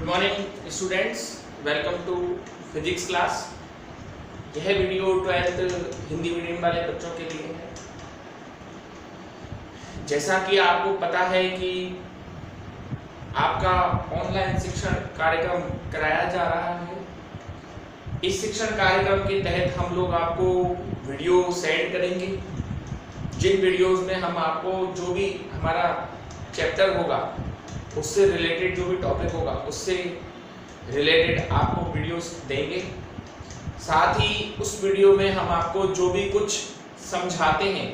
Morning students, welcome to physics class. यह video 12th Hindi medium वाले बच्चों के लिए है। जैसा कि आपको पता है कि आपका ऑनलाइन शिक्षण कार्यक्रम कराया जा रहा है। इस शिक्षण कार्यक्रम के तहत हम लोग आपको वीडियो सेंड करेंगे, जिन वीडियोस में हम आपको जो भी हमारा चैप्टर होगा उससे रिलेटेड जो भी टॉपिक होगा उससे रिलेटेड आपको वीडियोस देंगे। साथ ही उस वीडियो में हम आपको जो भी कुछ समझाते हैं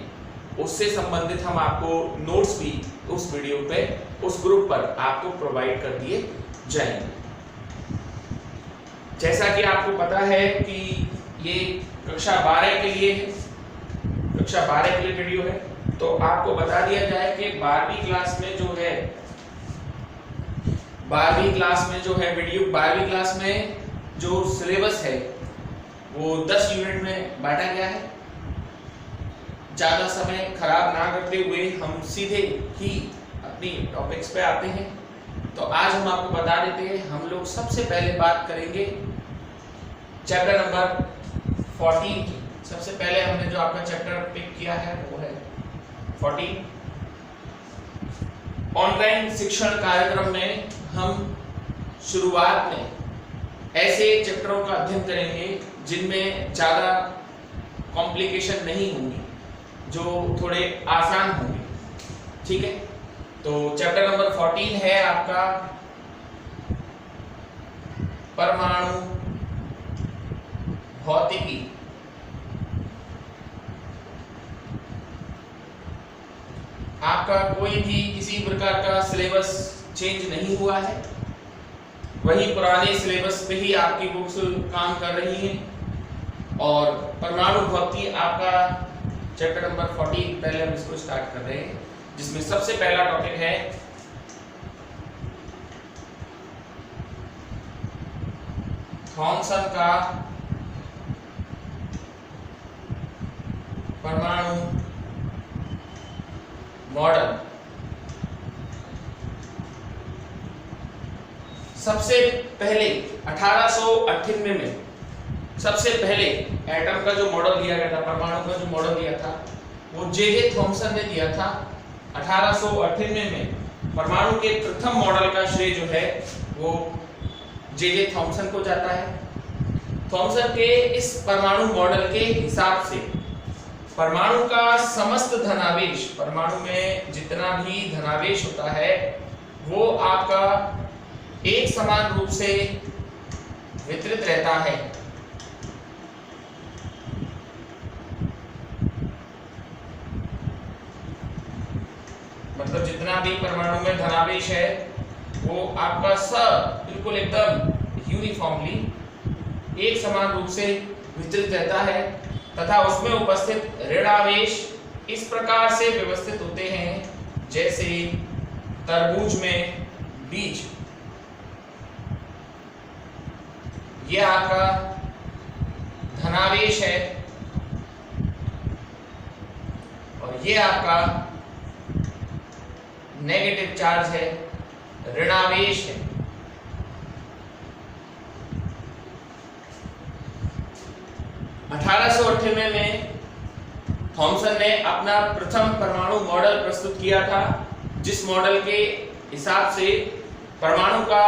उससे संबंधित हम आपको नोट्स भी उस वीडियो पे उस ग्रुप पर आपको प्रोवाइड कर दिए जाएंगे। जैसा कि आपको पता है कि ये कक्षा 12 के लिए है, कक्षा 12 के लिए वीडियो है, तो आपको बता दिया जाए कि 12वीं क्लास में जो है 12वीं क्लास में जो सिलेबस है वो 10 यूनिट में बांटा गया है। ज़्यादा समय खराब ना करते हुए हम सीधे ही अपनी टॉपिक्स पे आते हैं। तो आज हम आपको बता देते हैं, हम लोग सबसे पहले बात करेंगे चैप्टर नंबर 14 की। सबसे पहले हमने जो आपका चैप्टर पिक किया है वो है 14। ऑनलाइन शिक्षण कार्यक्रम में हम शुरुआत में ऐसे चैप्टरों का अध्ययन करेंगे जिनमें ज़्यादा कॉम्प्लिकेशन नहीं होंगी, जो थोड़े आसान होंगे। ठीक है, तो चैप्टर नंबर 14 है आपका परमाणु भौतिकी। आपका कोई भी किसी प्रकार का सिलेबस चेंज नहीं हुआ है, वही पुराने सिलेबस पे ही आपकी बुक्स काम कर रही हैं। और परमाणु भौतिकी आपका चैप्टर नंबर 14 पहले हम इसको स्टार्ट कर रहे हैं, जिसमें सबसे पहला टॉपिक है थॉमसन का परमाणु मॉडल। सबसे पहले 1898 में सबसे पहले एटम का जो मॉडल दिया गया था, परमाणु का जो मॉडल दिया था, वो जे थॉमसन ने दिया था 1898 में। परमाणु के प्रथम मॉडल का श्रेय जो है वो जे थॉमसन को जाता है। थॉमसन के इस परमाणु मॉडल के हिसाब से परमाणु का समस्त धनावेश, परमाणु में जितना भी धनावेश होता है वो आपका एक समान रूप से वितरित रहता है। मतलब जितना भी परमाणु में धनावेश है वो आपका सब बिल्कुल एकदम यूनिफॉर्मली एक समान रूप से वितरित रहता है, तथा उसमें उपस्थित ऋणावेश इस प्रकार से व्यवस्थित होते हैं जैसे तरबूज में बीज। यह आपका धनावेश है और यह आपका नेगेटिव चार्ज है, ऋणावेश है। में थॉमसन ने अपना प्रथम परमाणु मॉडल प्रस्तुत किया था, जिस मॉडल के हिसाब से परमाणु का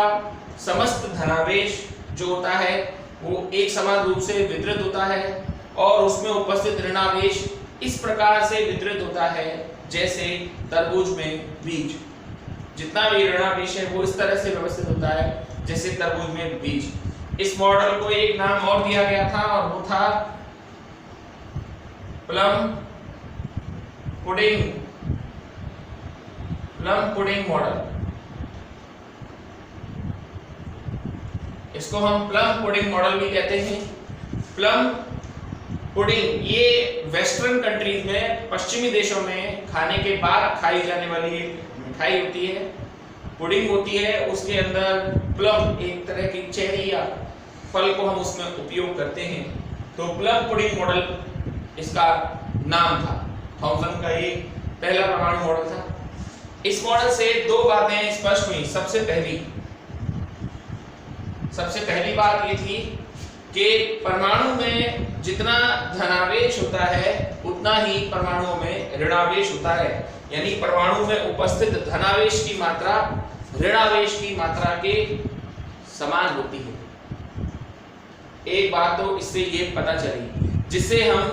समस्त धनावेश जो होता है वो एक समान रूप से वितरित होता है और उसमें उपस्थित ऋणावेश इस प्रकार से वितरित होता है जैसे तरबूज में बीज। जितना भी ऋणावेश है वो इस तरह से व्यवस्थित होता है जैसे तरबूज में बीज। इस मॉडल को एक नाम और दिया गया था और वो था प्लम पुडिंग मॉडल। इसको हम प्लम पुडिंग मॉडल भी कहते हैं। प्लम पुडिंग ये वेस्टर्न कंट्रीज में, पश्चिमी देशों में खाने के बाद खाई जाने वाली एक मिठाई होती है, पुडिंग होती है। उसके अंदर प्लम, एक तरह की चेरी या फल को हम उसमें उपयोग करते हैं। तो प्लम पुडिंग मॉडल इसका नाम था। थॉमसन का ये पहला परमाणु मॉडल था। इस मॉडल से दो बातें स्पष्ट हुई। सबसे पहली सबसे पहली बात ये थी कि परमाणु में जितना धनावेश होता है उतना ही परमाणुओं में ऋणावेश होता है, यानी परमाणु में उपस्थित धनावेश की मात्रा ऋणावेश की मात्रा के समान होती है। एक बात तो इससे ये पता चली जिससे हम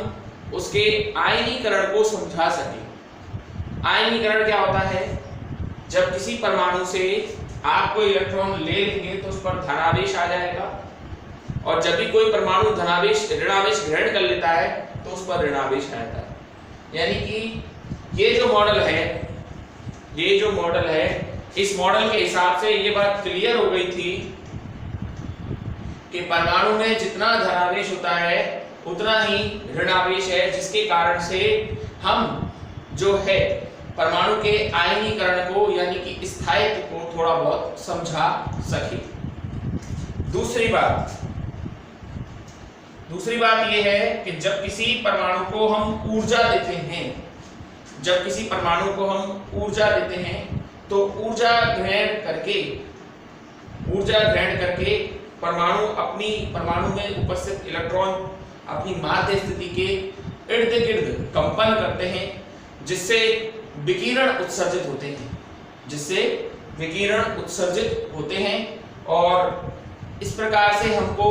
उसके आयनीकरण को समझा सके। आयनीकरण क्या होता है? जब किसी परमाणु से आप कोई इलेक्ट्रॉन ले लेंगे तो उस पर धनावेश आ जाएगा, और जब भी कोई परमाणु ऋणावेश ग्रहण कर लेता है तो उस पर ऋणावेश आ जाता है। यानी कि ये जो मॉडल है इस मॉडल के हिसाब से ये बात क्लियर हो गई थी कि परमाणु में जितना धनावेश होता है उतना ही ऋणावेश है, जिसके कारण से हम जो है परमाणु के आयनीकरण को यानी कि स्थायित्व को थोड़ा बहुत समझा सके। दूसरी बात यह है कि जब किसी परमाणु को हम ऊर्जा देते हैं तो ऊर्जा ग्रहण करके परमाणु में उपस्थित इलेक्ट्रॉन अपनी माध्य स्थिति के इर्द गिर्द कंपन करते हैं, जिससे विकिरण उत्सर्जित होते हैं और इस प्रकार से हमको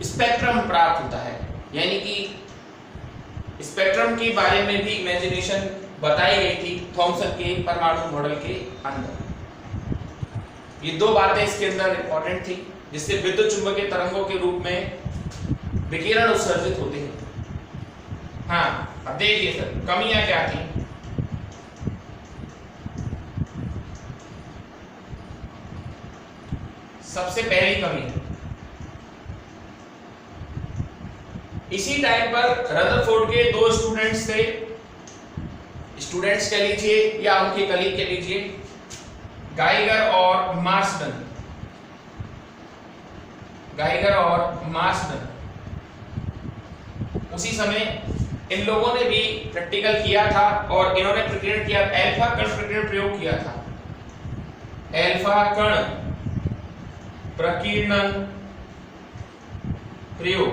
स्पेक्ट्रम प्राप्त होता है। यानी कि स्पेक्ट्रम के बारे में भी इमेजिनेशन बताई गई थी थॉमसन के परमाणु मॉडल के अंदर। ये दो बातें इसके अंदर इंपॉर्टेंट थी, जिससे विद्युत चुंबकीय तरंगों के रूप में विकिरण उत्सर्जित होते हैं। हाँ, अब देखिए सर कमियां क्या थी। सबसे पहली कमी, इसी टाइम पर रदरफोर्ड के दो स्टूडेंट्स कह लीजिए या उनके कलीग कह लीजिए, गाइगर और मार्सडन। उसी समय इन लोगों ने भी प्रैक्टिकल किया था और इन्होंने प्रकीर्णन किया, अल्फा कण प्रकीर्णन प्रयोग किया था। अल्फा कण प्रकीर्णन प्रयोग।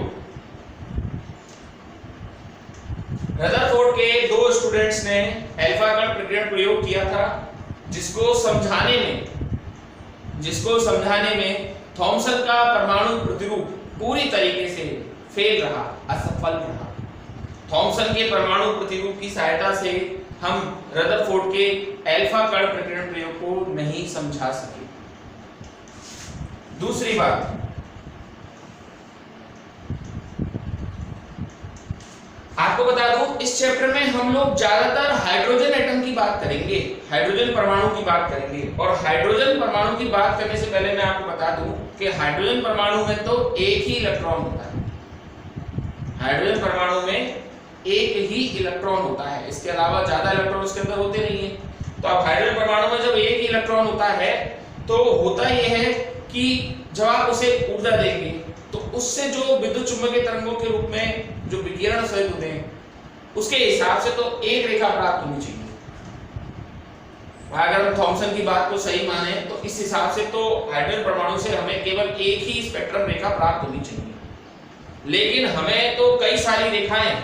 रदरफोर्ड के दो स्टूडेंट्स ने अल्फा कण प्रकीर्णन प्रयोग किया था, जिसको समझाने में थॉमसन का परमाणु प्रतिरूप पूरी तरीके से असफल रहा। थॉमसन के परमाणु प्रतिरूप की सहायता से हम रदरफोर्ड के अल्फा कण प्रकीर्णन प्रयोग को नहीं समझा सके। दूसरी बात, आपको बता दूं इस चैप्टर में हम लोग ज्यादातर हाइड्रोजन एटम की बात करेंगे, हाइड्रोजन परमाणु की बात करेंगे। और हाइड्रोजन परमाणु की बात करने से पहले मैं आपको बता दूं कि हाइड्रोजन परमाणु में तो एक ही इलेक्ट्रॉन होता है। हाइड्रोजन परमाणु में एक ही इलेक्ट्रॉन होता है, इसके अलावा ज्यादा इलेक्ट्रॉन उसके अंदर होते नहीं है। तो अब हाइड्रोजन परमाणु में जब एक ही इलेक्ट्रॉन होता है तो होता यह है कि जब आप उसे ऊर्जा देंगे तो उससे जो विद्युत चुंबकीय तरंगों के रूप में जो विकिरण उत्सर्जित होते हैं उसके हिसाब से तो एक रेखा प्राप्त होनी चाहिए। अगर हम थॉमसन की बात को सही माने तो इस हिसाब से तो हाइड्रोजन परमाणु से हमें केवल एक ही स्पेक्ट्रम रेखा प्राप्त होनी चाहिए, लेकिन हमें तो कई सारी रेखाएं,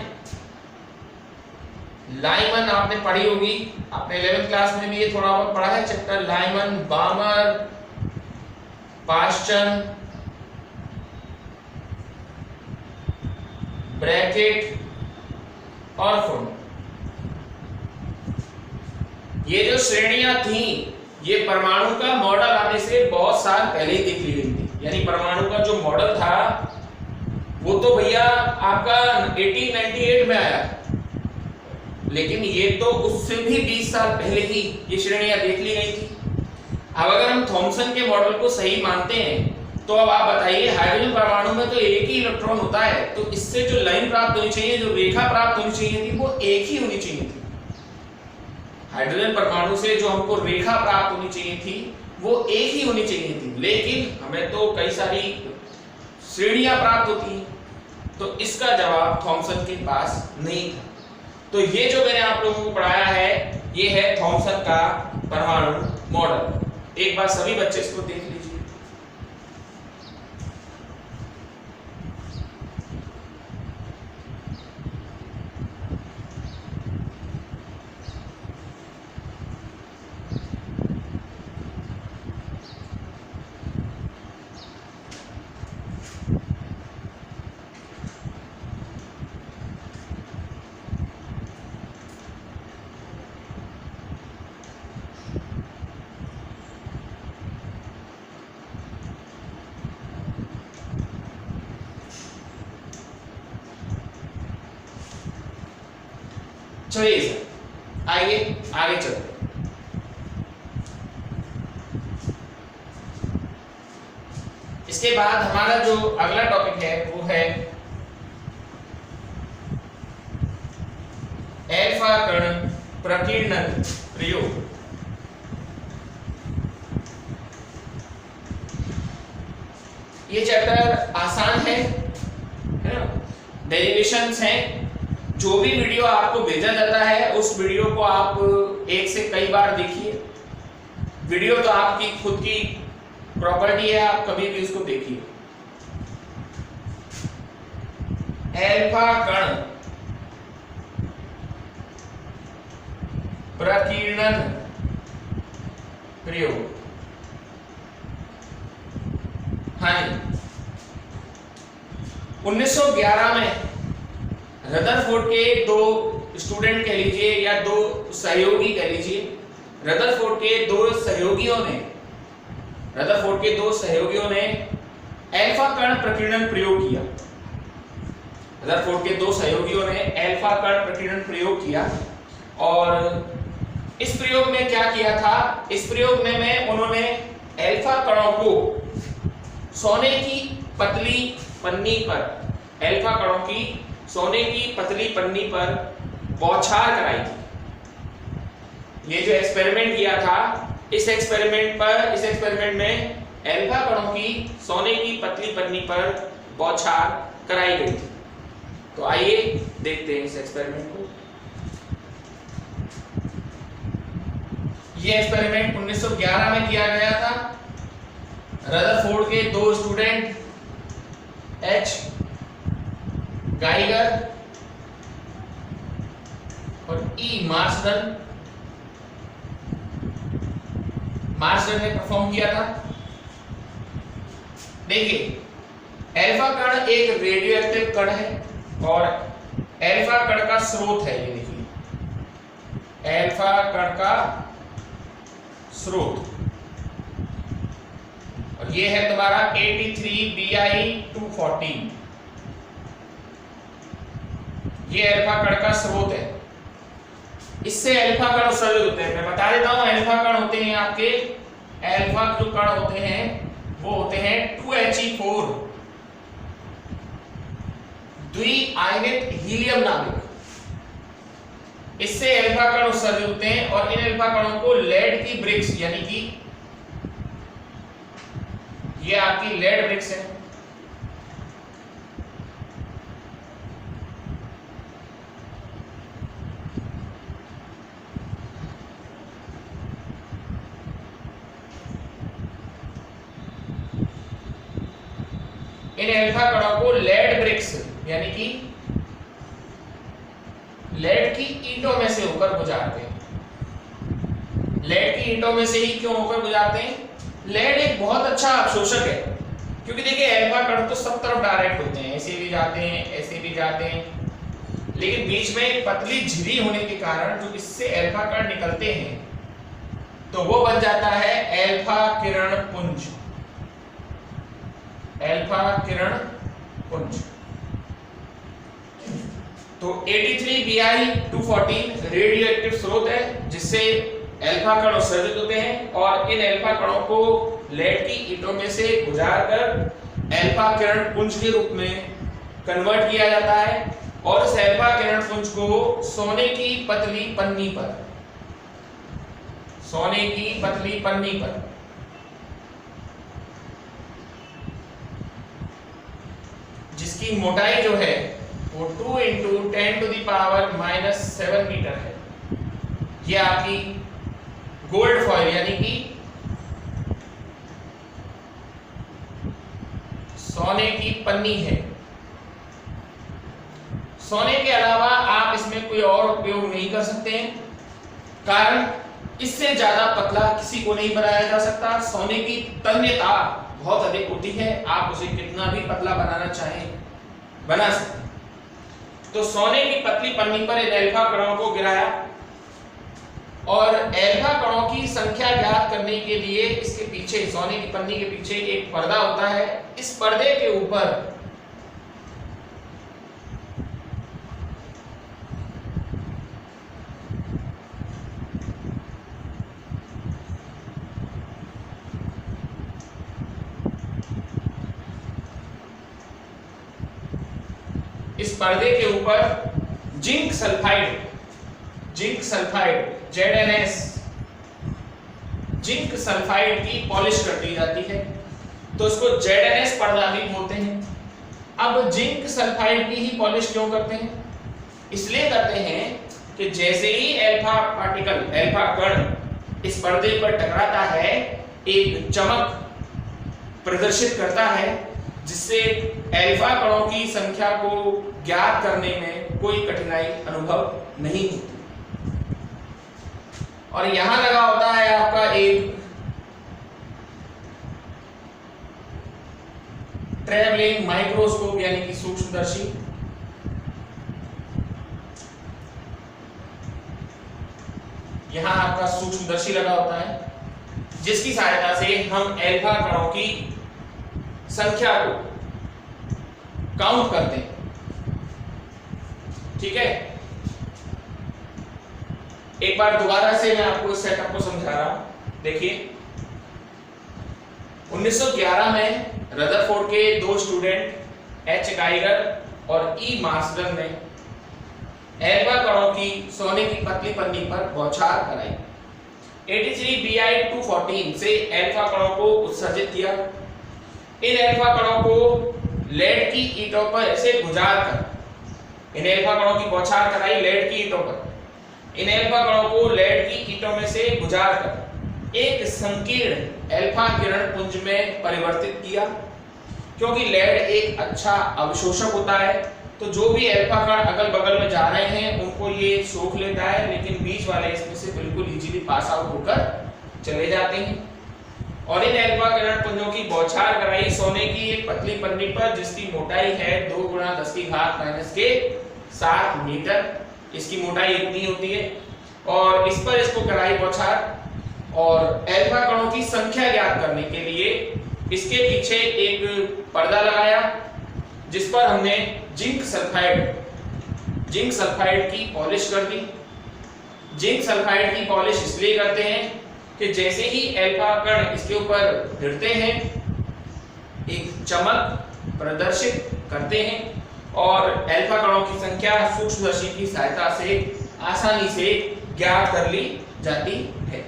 लाइमन आपने पढ़ी होगी, आपने 11th क्लास में भी ये थोड़ा बहुत पढ़ा है चैप्टर लाइमन, बामर, पास्चन, ब्रैकेट और फुन। ये जो श्रेणियां थी ये परमाणु का मॉडल आने से बहुत साल पहले ही देख ली गई थी। यानी परमाणु का जो मॉडल था वो तो भैया आपका 1898 में आया, लेकिन ये तो उससे भी 20 साल पहले ही ये श्रेणियां देख ली गई थी। अब अगर हम थॉमसन के मॉडल को सही मानते हैं तो अब आप बताइए हाइड्रोजन परमाणु में तो एक ही इलेक्ट्रॉन होता है, तो इससे जो लाइन प्राप्त होनी चाहिए, जो रेखा प्राप्त होनी चाहिए थी वो एक ही होनी चाहिए थी। हाइड्रोजन परमाणु से जो हमको रेखा प्राप्त होनी चाहिए थी वो एक ही होनी चाहिए थी, लेकिन हमें तो कई सारी श्रेणियां प्राप्त होती हैं। तो इसका जवाब थॉमसन के पास नहीं था। तो ये जो मैंने आप लोगों को पढ़ाया है ये है थॉमसन का परमाणु मॉडल। एक बार सभी बच्चे इसको देख लीजिए। चलिए सर आइए आगे चलते हैं। इसके बाद हमारा जो अगला टॉपिक है वो है अल्फा कण प्रकीर्णन प्रयोग। ये चैप्टर आसान है ना, डेरिवेशंस हैं। जो भी वीडियो आपको भेजा जाता है उस वीडियो को आप एक से कई बार देखिए। वीडियो तो आपकी खुद की प्रॉपर्टी है, आप कभी भी उसको देखिए। अल्फा कण प्रकीर्णन प्रयोग। हाँ जी, 1911 में रदरफोर्ड के दो स्टूडेंट कह लीजिए या दो सहयोगी कह लीजिए, रदरफोर्ड के दो सहयोगियों ने अल्फा कण प्रकीर्णन प्रयोग किया। रदरफोर्ड के दो सहयोगियों ने अल्फा कण प्रकीर्णन प्रयोग किया और इस प्रयोग में क्या किया था, इस प्रयोग में उन्होंने अल्फा कणों को सोने की पतली पन्नी पर, अल्फा कणों की सोने की पतली पन्नी पर बौछार कराई थी। ये जो एक्सपेरिमेंट किया था, इस एक्सपेरिमेंट में अल्फा कणों की सोने की पतली पन्नी पर बौछार कराई गई थी। तो आइए देखते हैं इस एक्सपेरिमेंट को। ये एक्सपेरिमेंट 1911 में किया गया था। रदरफोर्ड के दो स्टूडेंट एच गाइगर और ई मार्सडन ने परफॉर्म किया था। देखिए, अल्फा कण एक रेडियो एक्टिव कण है और अल्फा कण का स्रोत है। ये देखिए, अल्फा कण का स्रोत, और ये है तुम्हारा 83Bi214। ये अल्फा कण का स्रोत है। इससे अल्फा कण उत्सर्जित होते हैं। मैं बता देता हूं, अल्फा कण होते हैं आपके, अल्फा जो कण होते हैं वो होते हैं 2He4 द्विआयनित हीलियम नाभिक। इससे अल्फा कण उत्सर्जित होते हैं और इन अल्फा कणों को लेड की ब्रिक्स, यानी कि ये आपकी लेड ब्रिक्स है, इन अल्फा कणों को लेड ब्रिक्स यानी कि लेड की ईंटों में से होकर गुजारते हैं। लेड की ईंटों में से ही क्यों होकर गुजारते हैं? लेड एक बहुत अच्छा अवशोषक है, क्योंकि देखिए अल्फा कण तो सब तरफ डायरेक्ट होते हैं, ऐसे भी जाते हैं, ऐसे भी जाते हैं, लेकिन बीच में एक पतली झिरी होने के कारण जो इससे अल्फा कण निकलते हैं तो वो बन जाता है अल्फा किरण पुंज। अल्फा किरण पुंज। तो 83Bi214 रेडियो एक्टिव स्रोत है जिससे अल्फा कण उत्सर्जित होते हैं और इन अल्फा कणों को लेड की ईंटों में से गुजारकर अल्फा किरण पुंज के रूप में कन्वर्ट किया जाता है और इस अल्फा किरण पुंज को सोने की पतली पन्नी पर जिसकी मोटाई जो है वो 2 × 10⁻⁻7 मीटर है। ये आपकी गोल्ड फॉइल यानी कि सोने की पन्नी है। सोने के अलावा आप इसमें कोई और उपयोग नहीं कर सकते हैं, कारण इससे ज्यादा पतला किसी को नहीं बनाया जा सकता। सोने की तन्यता बहुत अधिक होती है, आप उसे कितना भी पतला बनाना चाहें बना सकते हैं। तो सोने की पतली पन्नी पर इन अल्फा कणों को गिराया और अल्फा कणों की संख्या ज्ञात करने के लिए इसके पीछे, सोने की पन्नी के पीछे एक पर्दा होता है। इस पर्दे के ऊपर पर्दे के ऊपर zinc sulphide ZNS zinc sulphide की पॉलिश कर दी जाती है, तो इसको ZNS पर्दा भी बोलते हैं। अब जिंक सल्फाइड की ही पॉलिश क्यों करते हैं? इसलिए करते हैं कि जैसे ही अल्फा कण इस पर्दे पर टकराता है, एक चमक प्रदर्शित करता है, जिससे अल्फा कणों की संख्या को ज्ञात करने में कोई कठिनाई अनुभव नहीं होती। और यहां लगा होता है आपका एक ट्रैवलिंग माइक्रोस्कोप यानी कि सूक्ष्मदर्शी। यहां आपका सूक्ष्मदर्शी लगा होता है, जिसकी सहायता से हम अल्फा कणों की संख्या को काउंट करते हैं। ठीक है, एक बार दोबारा से मैं आपको इस सेटअप को समझा रहा हूं। देखिए, 1911 में रदरफोर्ड के दो स्टूडेंट एच गाइगर और ई मार्सडन ने अल्फा कणों की सोने की पतली पन्नी पर बौछार कराई। 83Bi214 से अल्फा कणों को उत्सर्जित किया। इन अल्फा कणों को लेड की ईंटों पर से गुजारकर इन अल्फा कणों की बौछार कराई लेड की ईंटों पर। इन अल्फा कणों को लेड की ईंटों में से गुजारकर एक संकीर्ण अल्फा किरण पुंज में परिवर्तित किया। क्योंकि लेड एक अच्छा अवशोषक होता है, तो जो भी अल्फा कण अगल बगल में जा रहे हैं उनको ये सोख लेता है, लेकिन बीच वाले इसमें से बिल्कुल इजीली पास आउट होकर चले जाते हैं। और इन अल्फा किरण पुंजों की बौछार कराई सोने की एक पतली पन्नी पर, जिसकी मोटाई है 2 × 10⁻⁷ मीटर। इसकी मोटाई इतनी होती है, और इस पर इसको कराई बौछार। और अल्फा कणों की संख्या ज्ञात करने के लिए इसके पीछे एक पर्दा लगाया, जिस पर हमने जिंक सल्फाइड की पॉलिश कर दी। जिंक सल्फाइड की पॉलिश इसलिए करते हैं कि जैसे ही अल्फा कण इसके ऊपर गिरते हैं, एक चमक प्रदर्शित करते हैं, और अल्फा कणों की संख्या सूक्ष्मदर्शी की सहायता से आसानी से ज्ञात कर ली जाती है।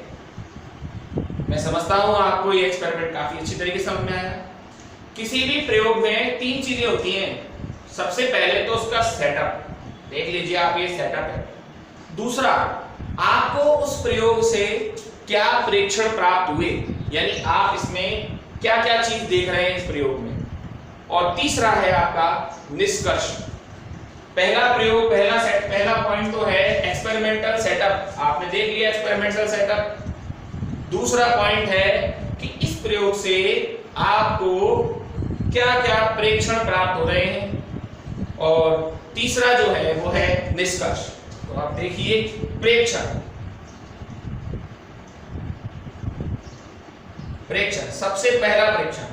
मैं समझता हूं आपको ये एक्सपेरिमेंट काफी अच्छी तरीके से समझ में आया। किसी भी प्रयोग में 3 चीजें होती हैं। सबसे पहले तो उसका सेटअप, देख लीजिए आप, ये सेटअप है। दूसरा, आपको उस प्रयोग से क्या प्रेक्षण प्राप्त हुए, यानी आप इसमें क्या क्या चीज देख रहे हैं इस प्रयोग में। और तीसरा है आपका निष्कर्ष। पहला पॉइंट तो है एक्सपेरिमेंटल सेटअप, आपने देख लिया एक्सपेरिमेंटल सेटअप। दूसरा पॉइंट है कि इस प्रयोग से आपको क्या क्या प्रेक्षण प्राप्त हो रहे हैं, और तीसरा जो है वो है निष्कर्ष। तो आप देखिए, प्रेक्षण सबसे पहला प्रेक्षण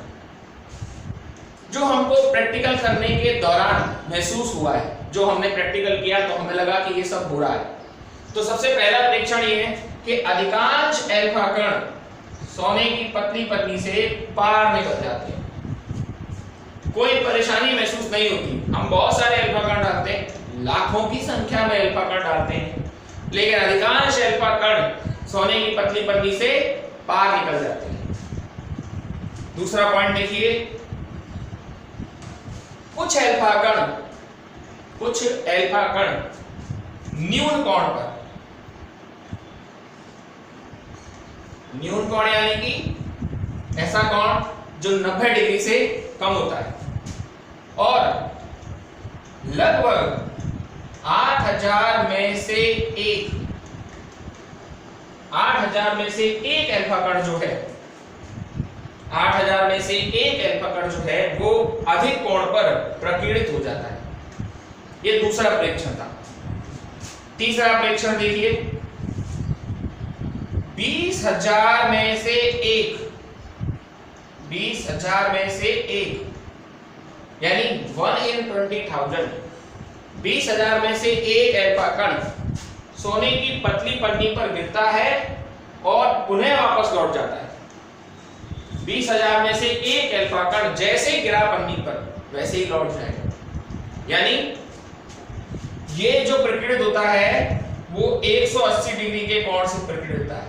जो हमको प्रैक्टिकल करने के दौरान महसूस हुआ है, जो हमने प्रैक्टिकल किया तो हमें लगा कि ये सब हो रहा है। तो सबसे पहला प्रेक्षण ये है कि अधिकांश अल्फा कण सोने की पतली पन्नी से पार निकल जाते हैं, कोई परेशानी महसूस नहीं होती। हम बहुत सारे अल्फा कण डालते हैं, लाखों की संख्या में अल्फा कण डालते हैं, लेकिन अधिकांश अल्फा कण सोने की पतली पन्नी से पार निकल जाते हैं। दूसरा पॉइंट देखिए, कुछ अल्फा कण न्यून कोण यानी कि ऐसा कोण जो 90 डिग्री से कम होता है, और लगभग 8000 में से एक अल्फा कण जो है, 8000 में से एक अल्फा कण जो है वो अधिक कोण पर प्रकीर्णित हो जाता है। ये दूसरा प्रेक्षण था। तीसरा प्रेक्षण देखिए, 20,000 में से एक यानी 1 in 20,000, 20,000 में से एक अल्फा कण सोने की पतली पन्नी पर गिरता है और पुनः वापस लौट जाता है। 20,000 में से एक अल्फा कण जैसे गिरा पन्नी पर वैसे ही लौट जाएगा। यानी ये जो प्रकीर्णित होता है वो 180 डिग्री के कोण से प्रकीर्णित होता है।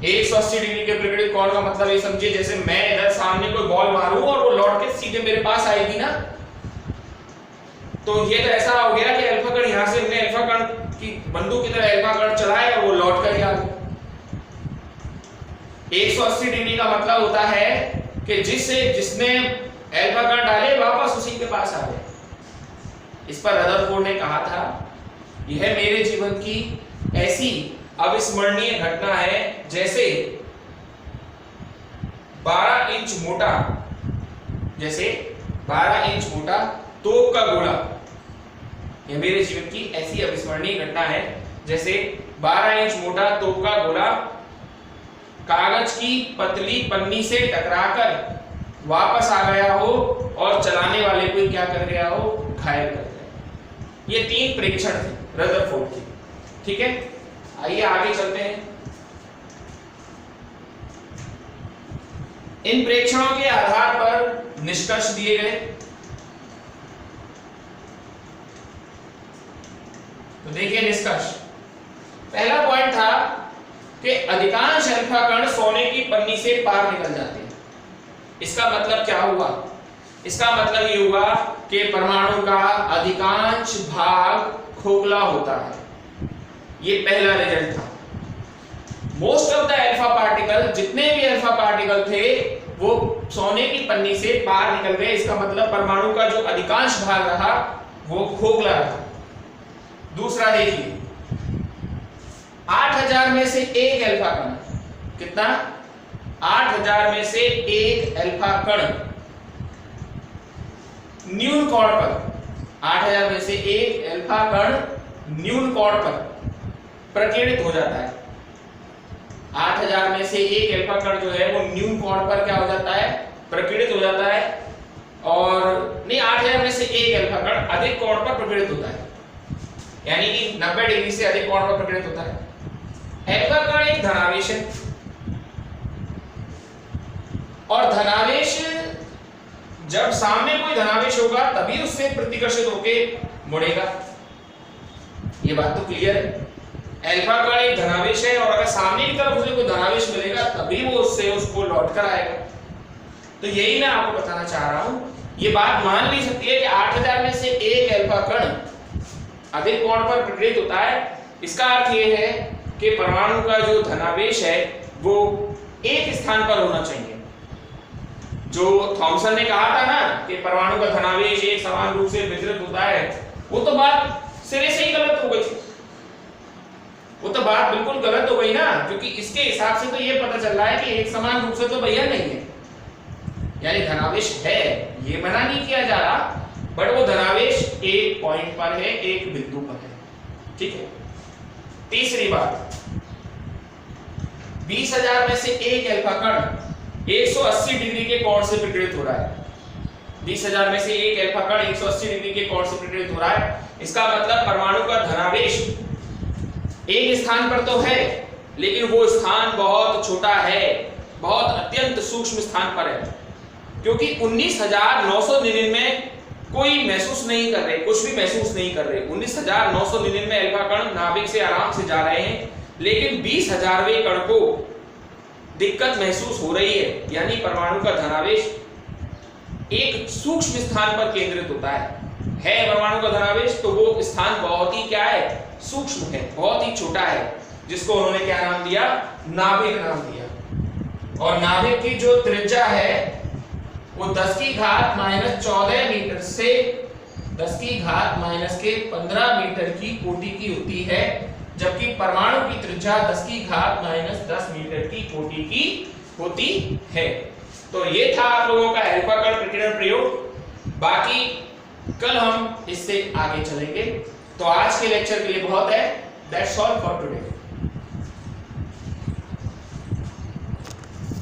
180 डिग्री के प्रकीर्णित कोण का मतलब ये समझिए, जैसे मैं इधर सामने कोई बॉल मारूं और वो लौट के सीधे मेरे पास आएगी ना, तो ये तो ऐसा हो गया कि अल्फा कण यहां से हमने अल्फा कण की बंदूक की तरह अल्फा कण चलाया और वो लौट कर आ गया। 180 डिग्री का मतलब होता है कि जिसने अल्फा कण डाले वापस उसी के पास आ गए। इस पर रदरफोर्ड ने कहा था, यह मेरे जीवन की ऐसी अविस्मरणीय घटना है जैसे 12 इंच मोटा तोप का गोला। यह मेरे जीवन की ऐसी अविस्मरणीय घटना है जैसे 12 इंच मोटा तोप का गोला कागज की पतली पन्नी से टकराकर वापस आ गया हो और चलाने वाले को क्या कर गया हो, घायल कर गया। ये 3 प्रेक्षण थे रदरफोर्ड के। ठीक है, आइए आगे चलते हैं। इन प्रेक्षणों के आधार पर निष्कर्ष दिए गए। तो देखिए निष्कर्ष, पहला पॉइंट था कि अधिकांश अल्फा कण सोने की पन्नी से पार निकल जाते हैं। इसका मतलब क्या हुआ? इसका मतलब ये हुआ कि परमाणु का अधिकांश भाग खोखला होता है। ये पहला रिजल्ट था। Most of the alpha particle, जितने भी अल्फा पार्टिकल थे वो सोने की पन्नी से पार निकल गए। इसका मतलब परमाणु का जो अधिकांश भाग रहा वो खोखला रहा। दूसरा देखिए, 8000 में से एक अल्फा कण, कितना? 8000 में से एक अल्फा कण न्यून कोण पर, 8000 में से एक अल्फा कण न्यून कोण पर प्रकीर्णित हो जाता है। 8000 में से एक अल्फा कण जो है वो न्यून कोण पर क्या हो जाता है, प्रकीर्णित हो जाता है। और नहीं, 8000 में से एक अल्फा कण अधिक कोण पर प्रकीर्णित होता है, यानी कि 90 डिग्री से अधिक कोण पर प्रकीर्णित होता है। अल्फा कण एक धनावेश है और धनावेश जब सामने कोई धनावेश होगा तभी उससे प्रतिकर्षित होके मुड़ेगा। ये बात तो क्लियर है। अल्फा कण एक धनावेश है और अगर सामने की तरफ उसे कोई धनावेश मिलेगा तभी वो उससे उसको लौट कर आएगा। तो यही मैं आपको बताना चाह रहा हूं। ये बात मान ली सकती है कि 8000 में से एक अल्फा कण अधिक कोण पर प्रकीर्णित होता है। इसका अर्थ ये है कि परमाणु का जो धनावेश है वो एक स्थान पर होना चाहिए। जो थॉमसन ने कहा था ना कि परमाणु का धनावेश एक समान रूप से वितरित होता है, वो तो बात सिरे से ही गलत हो गई थी। वो तो बात बिल्कुल गलत हो गई ना, क्योंकि इसके हिसाब से तो ये पता चल रहा है कि एक समान रूप से तो भैया नहीं है, यानी धनावेश है, ये मना नहीं किया जा रहा, बट वो धनावेश एक पॉइंट पर है, एक बिंदु पर है। ठीक है। तीसरी बात, 20000 में से एक अल्फा कण 180 डिग्री के कोण से प्रकीर्णित हो रहा है। 20000 में से एक अल्फा कण 180 डिग्री के कोण से प्रकीर्णित हो रहा है। इसका मतलब परमाणु का धनावेश एक स्थान पर तो है, लेकिन वो स्थान बहुत छोटा है, बहुत अत्यंत सूक्ष्म स्थान पर है, क्योंकि 19,999 कोई महसूस नहीं कर रहे, कुछ भी महसूस नहीं कर रहे। 19,999 अल्फा कण नाभिक से आराम से जा रहे हैं, लेकिन 20,000वें कण को दिक्कत महसूस हो रही है, यानी परमाणु का धनावेश एक सूक्ष्म स्थान पर केंद्रित होता है परमाणु का धनावेश, तो वो स्थान बहुत ही क्या है, सूक्ष्म है, बहुत ही छोटा है, जिसको उन्होंने क्या नाम दिया, नाभिक नाम दिया। और नाभिक की जो त्रिज्या है वो 10 की घात -14 मीटर से 10 की घात -15 मीटर की कोटि की होती है, जबकि परमाणु की त्रिज्या 10 की घात -10 मीटर की कोटि की होती है। तो ये था आप लोगों का अल्फा कण प्रकीर्णन प्रयोग। बाकी कल हम इससे आगे चलेंगे। तो आज के लेक्चर के लिए बहुत है। That's all for today.